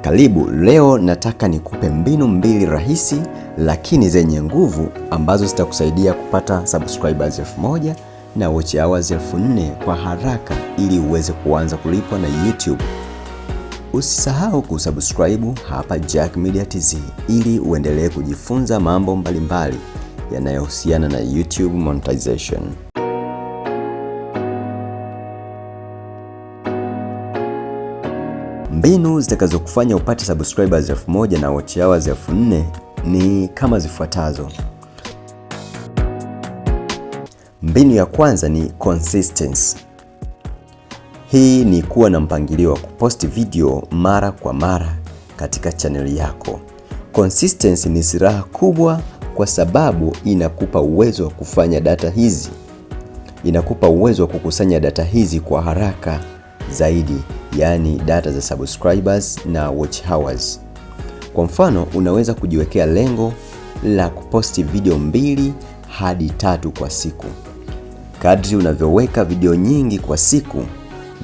Karibu, leo nataka nikupe mbinu 2 rahisi lakini zenye nguvu ambazo zitakusaidia kupata subscribers 1000 na watch hours 4000 kwa haraka ili uweze kuanza kulipwa na YouTube. Usisahau kusubscribe hapa Jack Media TZ ili uendelee kujifunza mambo mbalimbali yanayohusiana na YouTube monetization. Mbinu zitakazokufanya upate subscribers 1000 na watch hours 4000 ni kama zifuatazo. Mbinu ya kwanza ni consistency. Hii ni kuwa na mpangilio wa kuposti video mara kwa mara katika channel yako. Consistency ni silaha kubwa kwa sababu inakupa uwezo wa kufanya data hizi. Inakupa uwezo wa kukusanya data hizi kwa haraka zaidi, yani data za subscribers na watch hours. Kwa mfano, unaweza kujiwekea lengo la kuposti video 2 hadi 3 kwa siku. Kadri unavyoweka video nyingi kwa siku,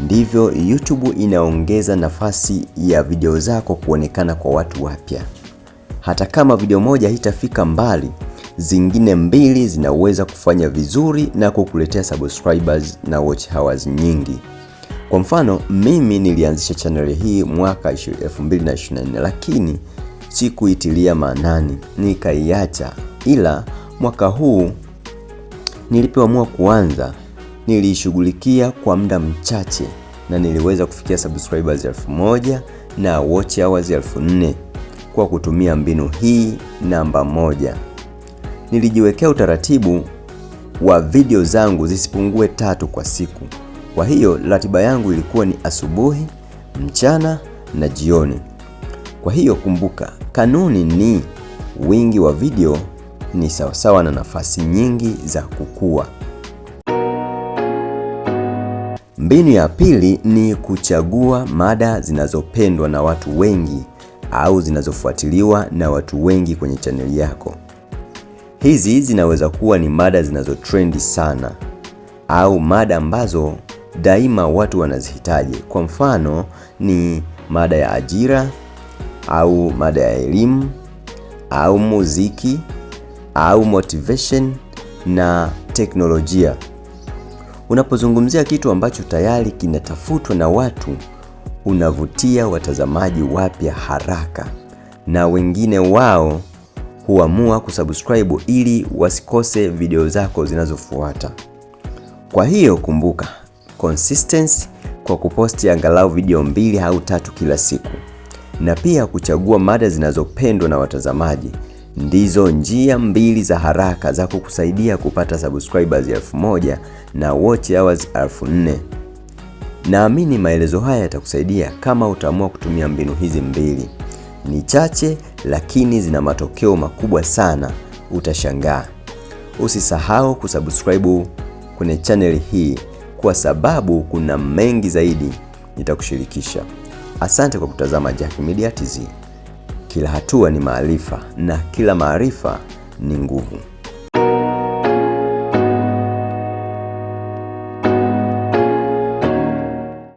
ndivyo YouTube inaongeza nafasi ya video zako kuonekana kwa watu wapya. Hata kama video moja haitafika mbali, zingine 2 zinaweza kufanya vizuri na kukuletea subscribers na watch hours nyingi. Kwa mfano, mimi nilianzisha channel hii mwaka 2024 lakini sikuitilia maanani, nikaiacha. Ila mwaka huu nilipoamua kuanza, nilishughulikia kwa muda mchache na niliweza kufikia subscribers 1000 na watch hours 4000 kwa kutumia mbinu hii namba 1. Nilijiwekea utaratibu wa video zangu zisipungue 3 kwa siku. Kwa hiyo ratiba yangu ilikuwa ni asubuhi, mchana na jioni. Kwa hiyo kumbuka, kanuni ni wingi wa video ni sawasawa na nafasi nyingi za kukua. Mbinu ya pili ni kuchagua mada zinazopendwa na watu wengi au zinazofuatiliwa na watu wengi kwenye channel yako. Hizi zinaweza kuwa ni mada zinazotrendi sana au mada ambazo daima watu wanazihitaji. Kwa mfano ni mada ya ajira au mada ya elimu au muziki au motivation na teknolojia. Unapozungumzia kitu ambacho tayari kinatafutwa na watu, unavutia watazamaji wapya haraka na wengine wao huamua kusubscribe ili wasikose video zako zinazofuata. Kwa hiyo kumbuka, consistency kwa kuposti angalau video 2 au 3 kila siku, na pia kuchagua mada zinazopendwa na watazamaji ndizo njia 2 za haraka za kukusaidia kupata subscribers 1000 na watch hours 4000. Naamini maelezo haya yatakusaidia kama utaamua kutumia mbinu hizi 2. Ni chache lakini zina matokeo makubwa sana, utashangaa. Usisahau kusubscribe kwenye channel hii kwa sababu kuna mengi zaidi nitakushirikisha. Asante kwa kutazama Jack Media TZ. Kila hatua ni maarifa na kila maarifa ni nguvu.